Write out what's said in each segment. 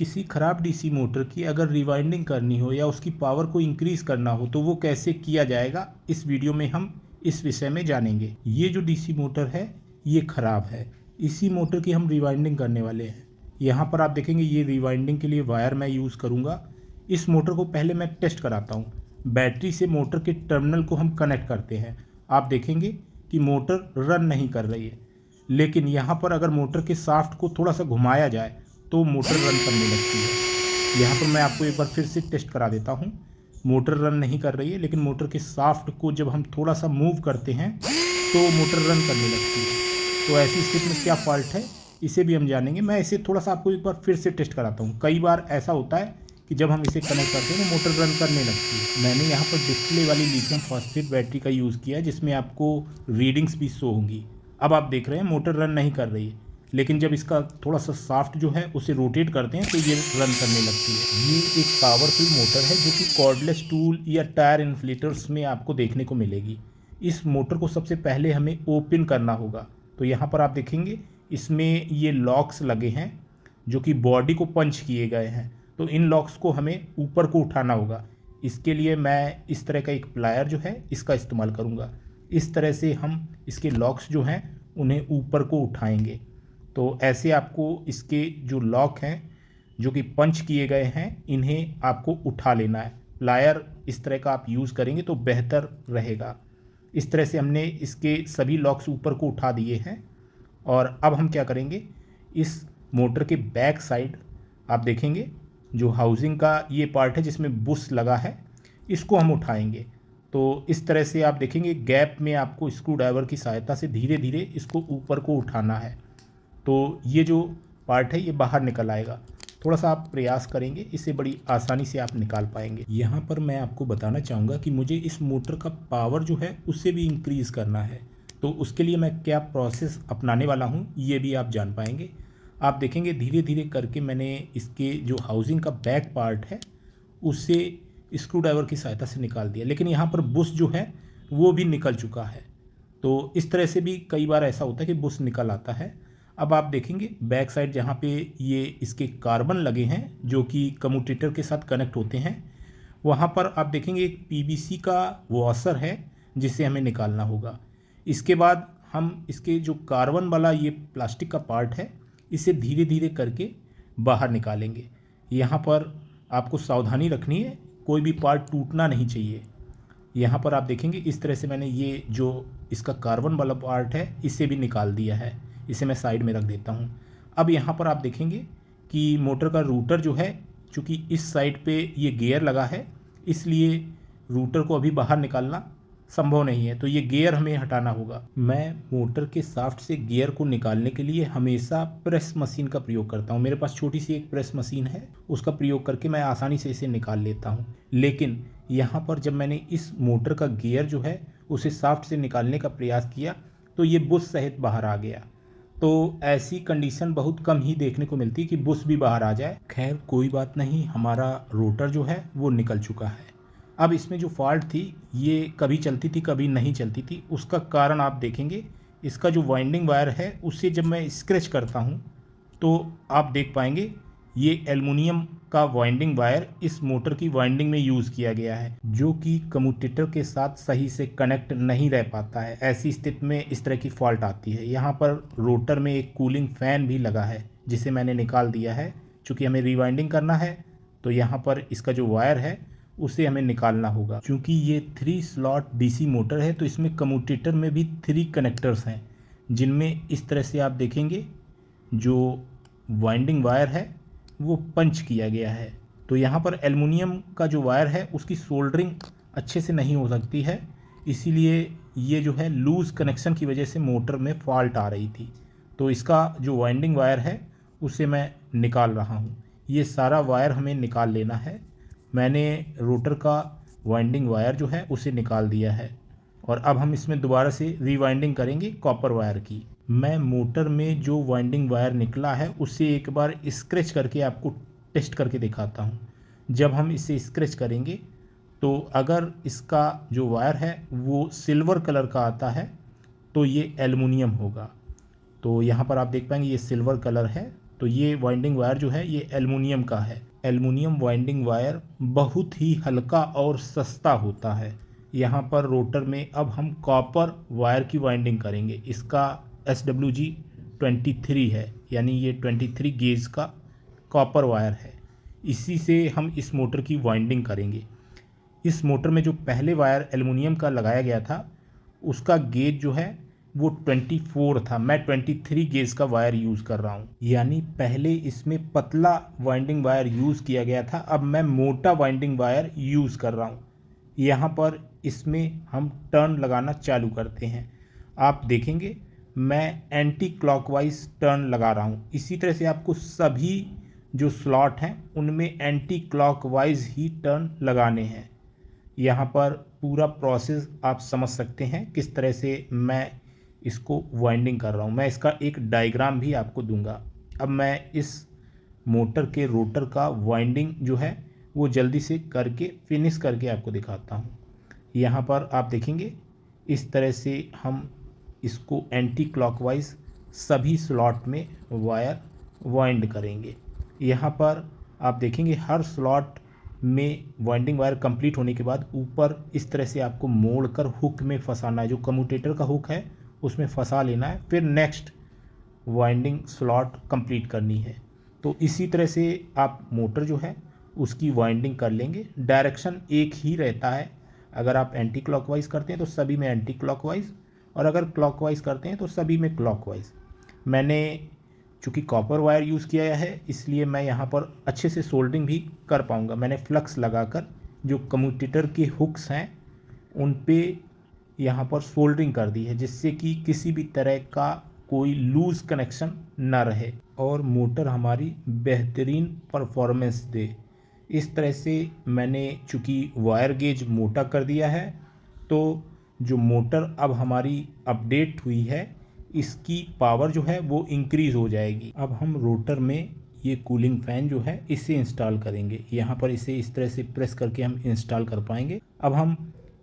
किसी ख़राब DC motor की अगर रिवाइंडिंग करनी हो या उसकी पावर को इंक्रीज़ करना हो तो वो कैसे किया जाएगा, इस वीडियो में हम इस विषय में जानेंगे। ये जो डीसी मोटर है ये ख़राब है, इसी मोटर की हम रिवाइंडिंग करने वाले हैं। यहाँ पर आप देखेंगे ये रिवाइंडिंग के लिए वायर मैं यूज़ करूँगा। इस मोटर को पहले मैं टेस्ट कराता हूँ। बैटरी से मोटर के टर्मिनल को हम कनेक्ट करते हैं। आप देखेंगे कि मोटर रन नहीं कर रही है, लेकिन यहाँ पर अगर मोटर के शाफ्ट को थोड़ा सा घुमाया जाए तो मोटर रन करने लगती है। यहाँ पर मैं आपको एक बार फिर से टेस्ट करा देता हूँ। मोटर रन नहीं कर रही है, लेकिन मोटर के शाफ्ट को जब हम थोड़ा सा मूव करते हैं तो मोटर रन करने लगती है। तो ऐसी स्थिति में क्या फॉल्ट है इसे भी हम जानेंगे। मैं इसे थोड़ा सा आपको एक बार फिर से टेस्ट कराता हूँ। कई बार ऐसा होता है कि जब हम इसे कनेक्ट करते हैं तो मोटर रन करने लगती है। मैंने यहाँ पर डिस्प्ले वाली लिथियम फॉस्फेट बैटरी का यूज़ किया है, जिसमें आपको रीडिंग्स भी शो होंगी। अब आप देख रहे हैं मोटर रन नहीं कर रही है, लेकिन जब इसका थोड़ा सा शाफ्ट जो है उसे रोटेट करते हैं तो ये रन करने लगती है। ये एक पावरफुल मोटर है जो कि कॉर्डलेस टूल या टायर इन्फ्लेटर्स में आपको देखने को मिलेगी। इस मोटर को सबसे पहले हमें ओपन करना होगा। तो यहाँ पर आप देखेंगे इसमें ये लॉक्स लगे हैं जो कि बॉडी को पंच किए गए हैं। तो इन लॉक्स को हमें ऊपर को उठाना होगा। इसके लिए मैं इस तरह का एक प्लायर जो है इसका इस्तेमाल करूँगा। इस तरह से हम इसके लॉक्स जो हैं उन्हें ऊपर को उठाएंगे। तो ऐसे आपको इसके जो लॉक हैं जो कि पंच किए गए हैं इन्हें आपको उठा लेना है। प्लायर इस तरह का आप यूज़ करेंगे तो बेहतर रहेगा। इस तरह से हमने इसके सभी लॉक्स ऊपर को उठा दिए हैं। और अब हम क्या करेंगे, इस मोटर के बैक साइड आप देखेंगे जो हाउसिंग का ये पार्ट है जिसमें बुश लगा है, इसको हम उठाएंगे। तो इस तरह से आप देखेंगे गैप में आपको स्क्रू ड्राइवर की सहायता से धीरे धीरे इसको ऊपर को उठाना है। तो ये जो पार्ट है ये बाहर निकल आएगा। थोड़ा सा आप प्रयास करेंगे, इसे बड़ी आसानी से आप निकाल पाएंगे। यहाँ पर मैं आपको बताना चाहूँगा कि मुझे इस मोटर का पावर जो है उससे भी इंक्रीज़ करना है। तो उसके लिए मैं क्या प्रोसेस अपनाने वाला हूँ ये भी आप जान पाएंगे। आप देखेंगे धीरे धीरे करके मैंने इसके जो हाउसिंग का बैक पार्ट है उससे स्क्रू ड्राइवर की सहायता से निकाल दिया, लेकिन यहाँ पर बुश जो है वो भी निकल चुका है। तो इस तरह से भी कई बार ऐसा होता है कि बुश निकल आता है। अब आप देखेंगे बैक साइड जहाँ पे ये इसके कार्बन लगे हैं जो कि कम्यूटेटर के साथ कनेक्ट होते हैं, वहाँ पर आप देखेंगे एक पीवीसी का वॉशर है जिसे हमें निकालना होगा। इसके बाद हम इसके जो कार्बन वाला ये प्लास्टिक का पार्ट है इसे धीरे धीरे करके बाहर निकालेंगे। यहाँ पर आपको सावधानी रखनी है, कोई भी पार्ट टूटना नहीं चाहिए। यहाँ पर आप देखेंगे इस तरह से मैंने ये जो इसका कार्बन वाला पार्ट है इसे भी निकाल दिया है। इसे मैं साइड में रख देता हूँ। अब यहाँ पर आप देखेंगे कि मोटर का रूटर जो है, चूँकि इस साइड पे ये गियर लगा है इसलिए रूटर को अभी बाहर निकालना संभव नहीं है, तो ये गियर हमें हटाना होगा। मैं मोटर के शाफ्ट से गियर को निकालने के लिए हमेशा प्रेस मशीन का प्रयोग करता हूँ। मेरे पास छोटी सी एक प्रेस मशीन है, उसका प्रयोग करके मैं आसानी से इसे निकाल लेता हूँ। लेकिन यहाँ पर जब मैंने इस मोटर का गियर जो है उसे शाफ्ट से निकालने का प्रयास किया तो ये बुश सहित बाहर आ गया। तो ऐसी कंडीशन बहुत कम ही देखने को मिलती है कि बुश भी बाहर आ जाए। खैर कोई बात नहीं, हमारा रोटर जो है वो निकल चुका है। अब इसमें जो फॉल्ट थी ये कभी चलती थी कभी नहीं चलती थी। उसका कारण आप देखेंगे इसका जो वाइंडिंग वायर है उससे जब मैं स्क्रैच करता हूँ तो आप देख पाएंगे ये एल्युमिनियम का वाइंडिंग वायर इस मोटर की वाइंडिंग में यूज़ किया गया है जो कि कम्यूटेटर के साथ सही से कनेक्ट नहीं रह पाता है। ऐसी स्थिति में इस तरह की फॉल्ट आती है। यहाँ पर रोटर में एक कूलिंग फ़ैन भी लगा है जिसे मैंने निकाल दिया है। चूँकि हमें रिवाइंडिंग करना है तो यहाँ पर इसका जो वायर है उसे हमें निकालना होगा। क्योंकि ये 3 स्लॉट डीसी मोटर है तो इसमें कम्यूटेटर में भी 3 कनेक्टर्स हैं जिनमें इस तरह से आप देखेंगे जो वाइंडिंग वायर है वो पंच किया गया है। तो यहाँ पर एल्युमिनियम का जो वायर है उसकी सोल्डरिंग अच्छे से नहीं हो सकती है, इसीलिए ये जो है लूज़ कनेक्शन की वजह से मोटर में फॉल्ट आ रही थी। तो इसका जो वाइंडिंग वायर है उसे मैं निकाल रहा हूँ। ये सारा वायर हमें निकाल लेना है। मैंने रोटर का वाइंडिंग वायर जो है उसे निकाल दिया है और अब हम इसमें दोबारा से रीवाइंडिंग करेंगे कॉपर वायर की। मैं मोटर में जो वाइंडिंग वायर निकला है उससे एक बार स्क्रैच करके आपको टेस्ट करके दिखाता हूँ। जब हम इसे स्क्रैच करेंगे तो अगर इसका जो वायर है वो सिल्वर कलर का आता है तो ये एल्युमिनियम होगा। तो यहाँ पर आप देख पाएंगे ये सिल्वर कलर है, तो ये वाइंडिंग वायर जो है ये एल्युमिनियम का है। एल्युमिनियम वाइंडिंग वायर बहुत ही हल्का और सस्ता होता है। यहाँ पर रोटर में अब हम कॉपर वायर की वाइंडिंग करेंगे। इसका SWG 23 है, यानी ये 23 गेज का कॉपर वायर है। इसी से हम इस मोटर की वाइंडिंग करेंगे। इस मोटर में जो पहले वायर एल्युमिनियम का लगाया गया था उसका गेज जो है वो 24 था। मैं 23 गेज का वायर यूज़ कर रहा हूँ, यानी पहले इसमें पतला वाइंडिंग वायर यूज़ किया गया था, अब मैं मोटा वाइंडिंग वायर यूज़ कर रहा हूँ। यहाँ पर इसमें हम टर्न लगाना चालू करते हैं। आप देखेंगे मैं एंटी क्लॉकवाइज टर्न लगा रहा हूँ। इसी तरह से आपको सभी जो स्लॉट हैं उनमें एंटी क्लॉकवाइज ही टर्न लगाने हैं। यहाँ पर पूरा प्रोसेस आप समझ सकते हैं किस तरह से मैं इसको वाइंडिंग कर रहा हूँ। मैं इसका एक डायग्राम भी आपको दूंगा। अब मैं इस मोटर के रोटर का वाइंडिंग जो है वो जल्दी से करके फिनिश करके आपको दिखाता हूँ। यहाँ पर आप देखेंगे इस तरह से हम इसको एंटी क्लॉकवाइज सभी स्लॉट में वायर वाइंड करेंगे। यहाँ पर आप देखेंगे हर स्लॉट में वाइंडिंग वायर कंप्लीट होने के बाद ऊपर इस तरह से आपको मोड़कर हुक में फंसाना है। जो कम्यूटेटर का हुक है उसमें फंसा लेना है, फिर नेक्स्ट वाइंडिंग स्लॉट कंप्लीट करनी है। तो इसी तरह से आप मोटर जो है उसकी वाइंडिंग कर लेंगे। डायरेक्शन एक ही रहता है। अगर आप एंटी क्लॉकवाइज करते हैं तो सभी में एंटी क्लॉकवाइज, और अगर क्लॉकवाइज करते हैं तो सभी में क्लॉकवाइज। मैंने चूँकि कॉपर वायर यूज़ किया है इसलिए मैं यहाँ पर अच्छे से सोल्डरिंग भी कर पाऊँगा। मैंने फ्लक्स लगाकर जो कम्यूटेटर के हुक्स हैं उन पे यहाँ पर सोल्डरिंग कर दी है, जिससे कि किसी भी तरह का कोई लूज़ कनेक्शन ना रहे और मोटर हमारी बेहतरीन परफॉर्मेंस दे। इस तरह से मैंने चूँकि वायर गेज मोटा कर दिया है तो जो मोटर अब हमारी अपडेट हुई है इसकी पावर जो है वो इंक्रीज़ हो जाएगी। अब हम रोटर में ये कूलिंग फ़ैन जो है इसे इंस्टॉल करेंगे। यहाँ पर इसे इस तरह से प्रेस करके हम इंस्टॉल कर पाएंगे। अब हम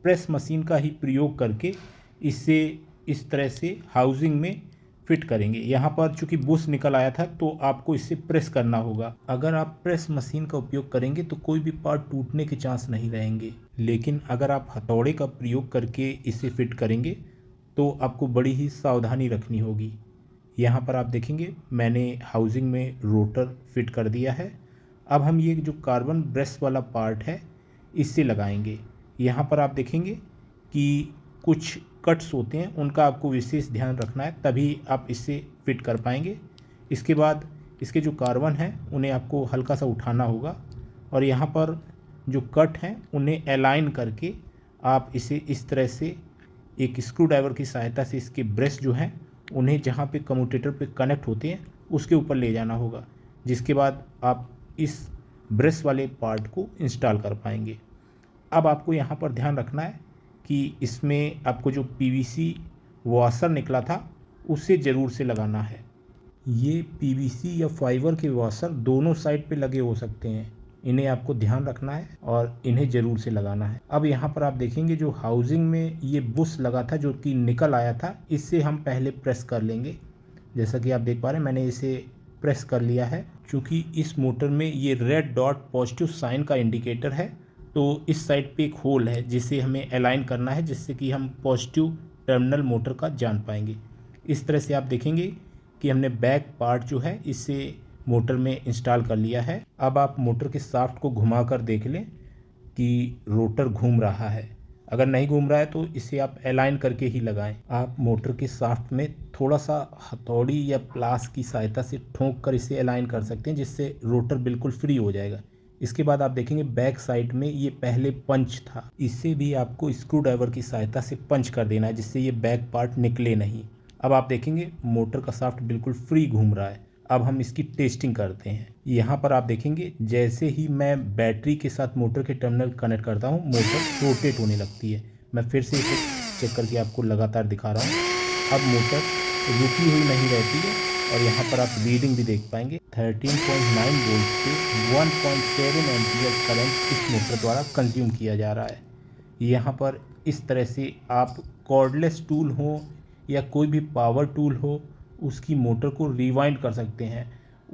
प्रेस मशीन का ही प्रयोग करके इसे इस तरह से हाउसिंग में फिट करेंगे। यहाँ पर चूँकि बुश निकल आया था तो आपको इसे प्रेस करना होगा। अगर आप प्रेस मशीन का उपयोग करेंगे तो कोई भी पार्ट टूटने के चांस नहीं रहेंगे, लेकिन अगर आप हथौड़े का प्रयोग करके इसे फिट करेंगे तो आपको बड़ी ही सावधानी रखनी होगी। यहाँ पर आप देखेंगे मैंने हाउसिंग में रोटर फिट कर दिया है। अब हम ये जो कार्बन ब्रश वाला पार्ट है इससे लगाएंगे। यहाँ पर आप देखेंगे कि कुछ कट्स होते हैं, उनका आपको विशेष ध्यान रखना है, तभी आप इससे फिट कर पाएंगे। इसके बाद इसके जो कार्बन हैं उन्हें आपको हल्का सा उठाना होगा और यहाँ पर जो कट हैं उन्हें अलाइन करके आप इसे इस तरह से एक स्क्रू ड्राइवर की सहायता से इसके ब्रश जो हैं उन्हें जहाँ पे कम्यूटेटर पे कनेक्ट होते हैं उसके ऊपर ले जाना होगा, जिसके बाद आप इस ब्रश वाले पार्ट को इंस्टॉल कर पाएंगे। अब आपको यहाँ पर ध्यान रखना है कि इसमें आपको जो PVC वॉशर निकला था उसे ज़रूर से लगाना है। ये PVC या फाइबर के वॉशर दोनों साइड पे लगे हो सकते हैं, इन्हें आपको ध्यान रखना है और इन्हें ज़रूर से लगाना है। अब यहाँ पर आप देखेंगे जो हाउसिंग में ये बुश लगा था जो कि निकल आया था, इससे हम पहले प्रेस कर लेंगे। जैसा कि आप देख पा रहे हैं मैंने इसे प्रेस कर लिया है। चूँकि इस मोटर में ये रेड डॉट पॉजिटिव साइन का इंडिकेटर है तो इस साइड पे एक होल है जिसे हमें अलाइन करना है, जिससे कि हम पॉजिटिव टर्मिनल मोटर का जान पाएंगे। इस तरह से आप देखेंगे कि हमने बैक पार्ट जो है इसे मोटर में इंस्टॉल कर लिया है। अब आप मोटर के शाफ्ट को घुमाकर देख लें कि रोटर घूम रहा है। अगर नहीं घूम रहा है तो इसे आप अलाइन करके ही लगाएं। आप मोटर के शाफ्ट में थोड़ा सा हथौड़ी या प्लास की सहायता से ठोंक कर इसे अलाइन कर सकते हैं, जिससे रोटर बिल्कुल फ्री हो जाएगा। इसके बाद आप देखेंगे बैक साइड में ये पहले पंच था, इसे भी आपको स्क्रू ड्राइवर की सहायता से पंच कर देना है, जिससे ये बैक पार्ट निकले नहीं। अब आप देखेंगे मोटर का शाफ्ट बिल्कुल फ्री घूम रहा है। अब हम इसकी टेस्टिंग करते हैं। यहाँ पर आप देखेंगे जैसे ही मैं बैटरी के साथ मोटर के टर्मिनल कनेक्ट करता हूँ मोटर रोटेट होने लगती है। मैं फिर से इसे चेक करके आपको लगातार दिखा रहा हूँ। अब मोटर रुकी हुई नहीं रहती है और यहाँ पर आप रीडिंग भी देख पाएंगे। 13.9 वोल्ट से 1.7 एम्पीयर करंट इस मोटर द्वारा कंज्यूम किया जा रहा है। यहाँ पर इस तरह से आप कॉर्डलेस टूल हो या कोई भी पावर टूल हो उसकी मोटर को रिवाइंड कर सकते हैं।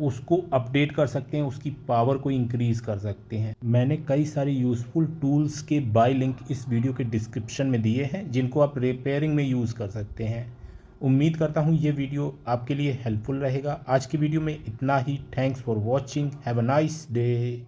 उसको अपडेट कर सकते हैं, उसकी पावर को इंक्रीज़ कर सकते हैं। मैंने कई सारे यूज़फुल टूल्स के बाय लिंक इस वीडियो के डिस्क्रिप्शन में दिए हैं, जिनको आप रिपेयरिंग में यूज़ कर सकते हैं। उम्मीद करता हूँ ये वीडियो आपके लिए हेल्पफुल रहेगा। आज की वीडियो में इतना ही। Thanks for watching. Have a nice day.